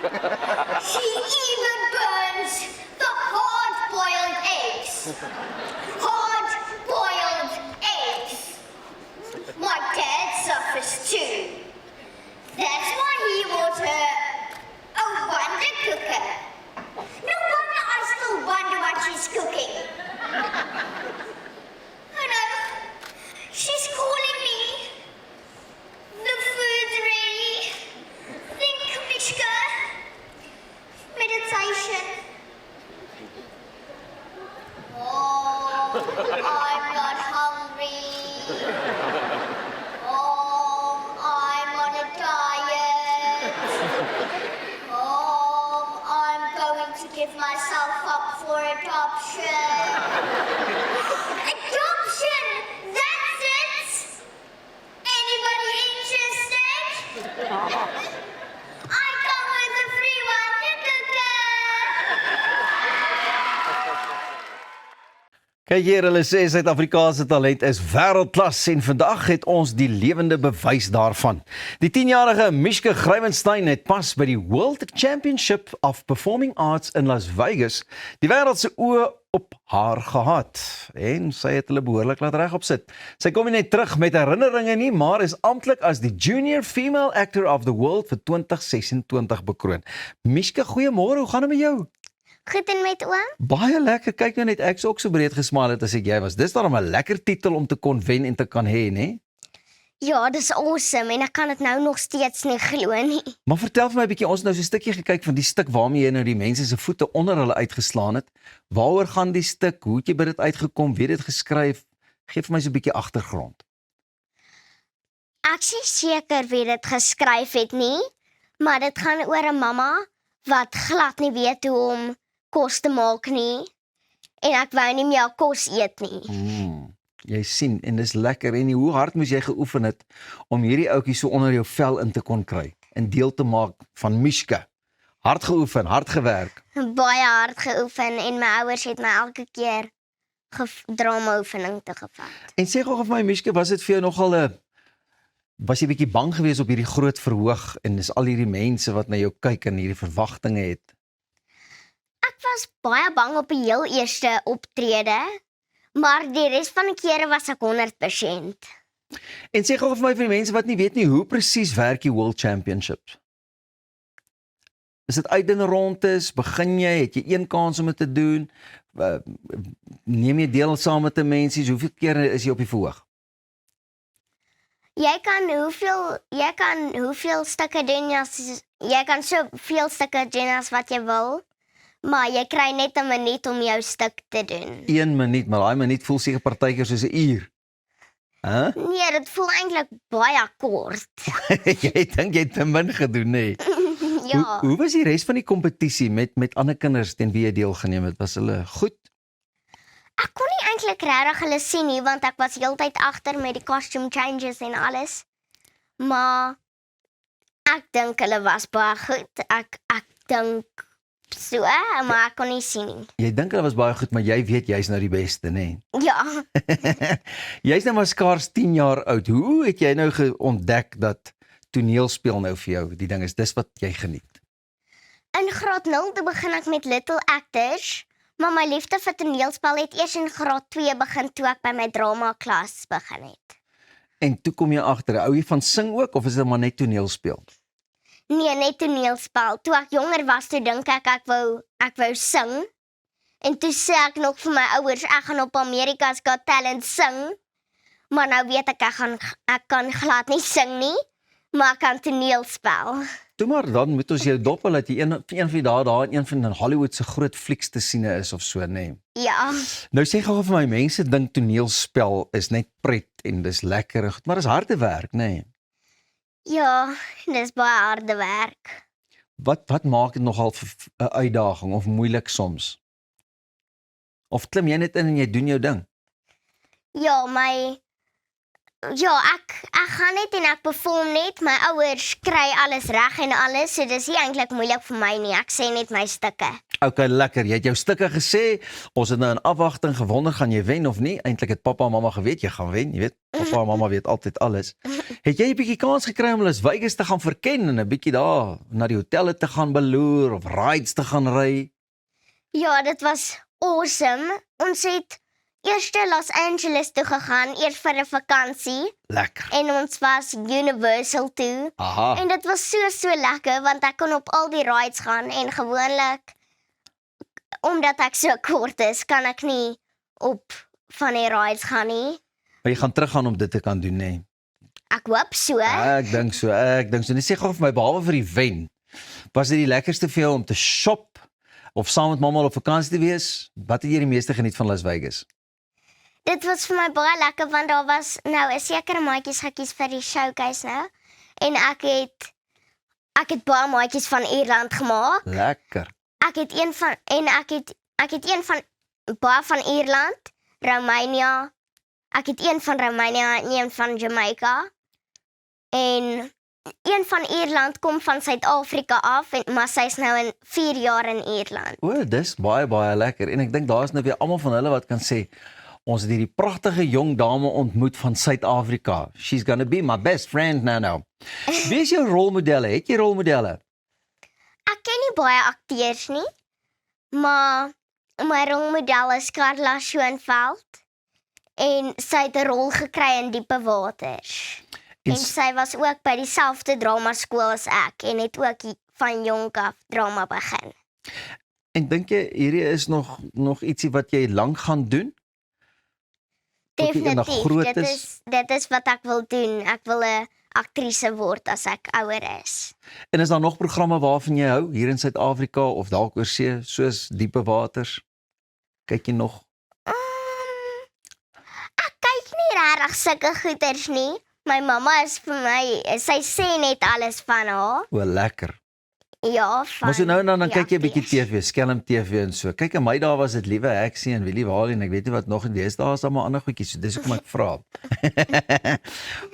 She even burns the hard-boiled eggs. Hard-boiled eggs. My dad suffers too. That's why he bought her a wonder cooker. No wonder I still wonder what she's cooking. Oh no, she's calling me. The food's ready. Think, Mishka. Meditation. Oh, I'm not hungry. Oh, I'm on a diet. Oh, I'm going to give myself up for adoption. Adoption! That's it! Anybody interested? I come with a free wonder cooker. Kyk hier, hulle sê Suid-Afrikaanse talent is wêreldklas en vandag het ons die lewende bewys daarvan. Die 10-jarige Mishka Grywenstein het pas by die World Championship of Performing Arts in Las Vegas die wêreld se oë op haar gehad en sy het hulle behoorlik laat regop sit. Sy kom nie net terug met herinneringe nie, maar is amptelik as die Junior Female Actor of the World vir 2026 bekroon. Mishka, goeiemôre, hoe gaan dit met jou? Goed en met oom? Baie lekker, kyk nou net, ek is ook so breed gesmaal het as ek jy was. Dis daarom 'n lekker titel om te kon wen en te kan hê, né? Ja, dis awesome en ek kan dit nou nog steeds nie glo nie. Maar vertel vir my 'n bietjie, ons het nou so 'n stukkie gekyk van die stuk waarmee jy nou die mense se voete onder hulle uitgeslaan het. Waaroor gaan die stuk? Hoe het jy by dit uitgekom? Wie het dit geskryf? Geef vir my so 'n bietjie agtergrond. Ek is nie seker wie dit geskryf het nie, maar dit gaan oor 'n mamma wat glad nie weet hoe om kos te maak nie en ek wou nie meer kos eet nie. Jy sien, en dis lekker. En hoe hard moes jy geoefen het om hierdie ouetjie so onder jou vel in te kon kry en deel te maak van Mishka? Hard geoefen, hard gewerk. Baie hard geoefen en my ouers het my elke keer drama-oefening te gevat. En sê gou vir my, Mishka, was dit vir jou nogal was jy bietjie bang geweest op hierdie groot verhoog en dis al hierdie mense wat na jou kyk en hierdie verwagtinge het? Ek was baie bang op die heel eerste optrede, maar die res van die kere was ek 100%. En sê gou vir my, vir die mense wat nie weet nie, hoe presies werk die World Championships? Is dit uit dinge rond is, begin jy, het jy een kans om dit te doen, neem jy deel saam met 'n mensies, hoeveel kere is jy op die verhoog? Jy kan hoeveel stukke doen jy kan soveel stukke doen as wat jy wil, maar jy kry net 'n minuut om jou stuk te doen. 1 minuut, maar daai minuut voel seker partykeer soos 'n uur. Hæ? Nee, dit voel eintlik baie kort. Jy dink jy het te min gedoen, nê? Ja. Hoe was die res van die kompetisie met ander kinders teen wie jy deelgeneem het? Was hulle goed? Ek kon nie eintlik regtig hulle sien nie, want ek was heeltyd agter met die costume changes en alles. Maar ek dink hulle was baie goed. Ek dink so, maar ek kon nie sien nie. Jy dink hulle was baie goed, maar jy weet jy's nou die beste, nê? Ja. Jy's nou maar skaars 10 jaar oud. Hoe het jy nou ontdek dat toneelspel nou vir jou die ding is, dis wat jy geniet? In graad 0 toe begin ek met Little Actors, maar my liefde vir toneelspel het eers in graad 2 begin toe ek by my drama klas begin het. En toe kom jy agter, hou jy van sing ook of is dit maar net toneelspel? Nee, net toneelspel. Toe ek jonger was, toe dink ek wou sing. En toe sê ek nog vir my ouers, ek gaan op America's Got Talent sing. Maar nou weet ek kan glad nie sing nie, maar ek kan toneelspel. Toe maar, dan moet ons jou dop dat jy een van die dae daar in een van Hollywood se groot flieks te sien is of so, nê? Ja. Nou sê gou vir my, mense dink toneelspel is net pret en dis lekker en goed, maar dis harde werk, nê? Ja, dis baie harde werk. Wat maak dit nogal 'n uitdaging of moeilik soms? Of klim jy net in en jy doen jou ding? Ja, ek gaan net en ek perform net. My ouers kry alles reg en alles, so dis nie eintlik moeilik vir my nie. Ek sê net my stukke. Okay, lekker. Jy het jou stukke gesê. Ons het nou in afwagting gewonder, gaan jy wen of nie? Eintlik het pappa en mamma geweet jy gaan wen, jy weet. Pappa en mamma weet altyd alles. Het jy 'n bietjie kans gekry om Las Vegas te gaan verken en 'n bietjie daar na die hotelle te gaan beloer of rides te gaan ry? Ja, dit was awesome. Ons het eers Los Angeles toe gegaan, eers vir 'n vakansie. Lekker. En ons was Universal toe. Aha. En dit was so lekker, want ek kon op al die rides gaan. En gewoonlik, omdat ek so kort is, kan ek nie op van die rides gaan nie. Maar jy gaan teruggaan om dit te kan doen, nee. Ek hoop so. Ek dink so. Net sê gou vir my, behalwe vir die wen, was dit die lekkerste vir jou om te shop of saam met mamma op vakansie te wees? Wat het jy die meeste geniet van Las Vegas? Dit was vir my baie lekker, want daar was nou 'n sekere maatjies gekies vir die showcase nou. En ek het baie maatjies van Ierland gemaak. Lekker. Ek het een van baie van Ierland, Roemenië. Ek het een van Roemenië en een van Jamaica. En een van Ierland kom van Suid-Afrika af, maar sy's nou in 4 jaar in Ierland. O, dis baie lekker. En ek dink daar is nou weer almal van hulle wat kan sê, ons het hierdie pragtige jong dame ontmoet van Suid-Afrika. She's gonna be my best friend now. Wie is jou rolmodelle? Het jy rolmodelle? Ek ken nie baie akteurs nie, maar my rolmodel is Carla Schoenveld. En sy het 'n rol gekry in Diepe Waters. En sy was ook by dieselfde dramaskool as ek en het ook van jonk af drama begin. En dink jy hierdie is nog ietsie wat jy lank gaan doen? Tot jy eendag groot Definitief, dit is wat ek wil doen. Ek wil 'n aktrise word as ek ouer is. En is daar nog programme waarvan jy hou hier in Suid-Afrika of dalk oor see, soos Diepe Waters? Kyk jy nog? Ek kyk nie regtig sulke goeters nie. My mamma is vir my, sy sê net alles van haar. O, lekker. Ja, van Maar so nou en dan die kyk jy 'n bietjie akteurs. TV, skelm TV en so. Kyk, in my dae was dit Liewe Heksie en Willie Waal en ek weet nie wat nog, en deesdae is daar maar ander goedjies, so dis hoekom ek vra.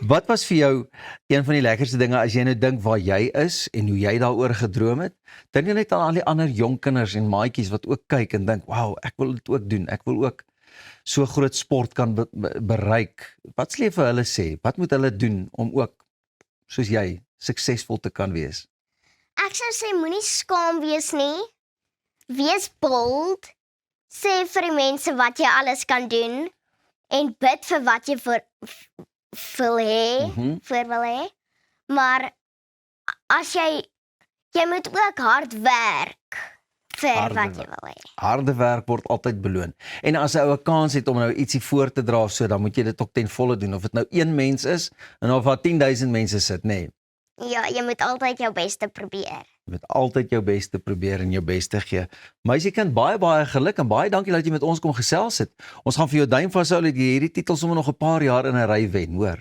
Wat was vir jou een van die lekkerste dinge as jy nou dink waar jy is en hoe jy daaroor gedroom het? Dink jy net aan al die ander jong kinders en maatjies wat ook kyk en dink, "Wow, ek wil dit ook doen. Ek wil ook so groot sport kan bereik." Wat sal jy vir hulle sê? Wat moet hulle doen om ook soos jy suksesvol te kan wees? Ek sou sê moenie skaam wees nie. Wees bold. Sê vir die mense wat jy alles kan doen en bid vir wat jy wil hê. Maar as jy moet ook hard werk vir wat jy wil hê. Harde werk word altyd beloon. En as 'n ou 'n kans het om nou ietsie voor te dra of so, dan moet jy dit ook ten volle doen. Of dit nou 1 mens is en of daar 10,000 mense sit, nê. Ja, jy moet altyd jou beste probeer. Jy moet altyd jou beste probeer en jou beste gee. Meisiekind, baie geluk en baie dankie dat jy met ons kom gesels het. Ons gaan vir jou duim vashou dat jy hierdie titel sommer nog 'n paar jaar in 'n ry wen, hoor.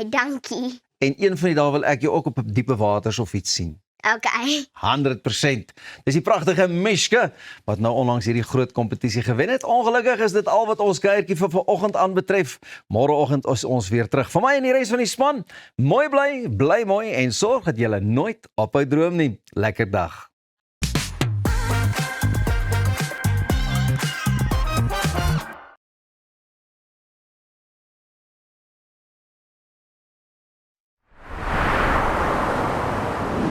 Dankie. En een van die dae wil ek jou ook op Diepe Waters of iets sien. Okay. 100%. Dis die pragtige Mishke wat nou onlangs hierdie groot kompetisie gewen het. Ongelukkig is dit al wat ons kuiertjie vir vanoggend aanbetref. Môreoggend is ons weer terug. Vir my en die res van die span, mooi bly mooi en sorg dat jy nooit ophou droom nie. Lekker dag.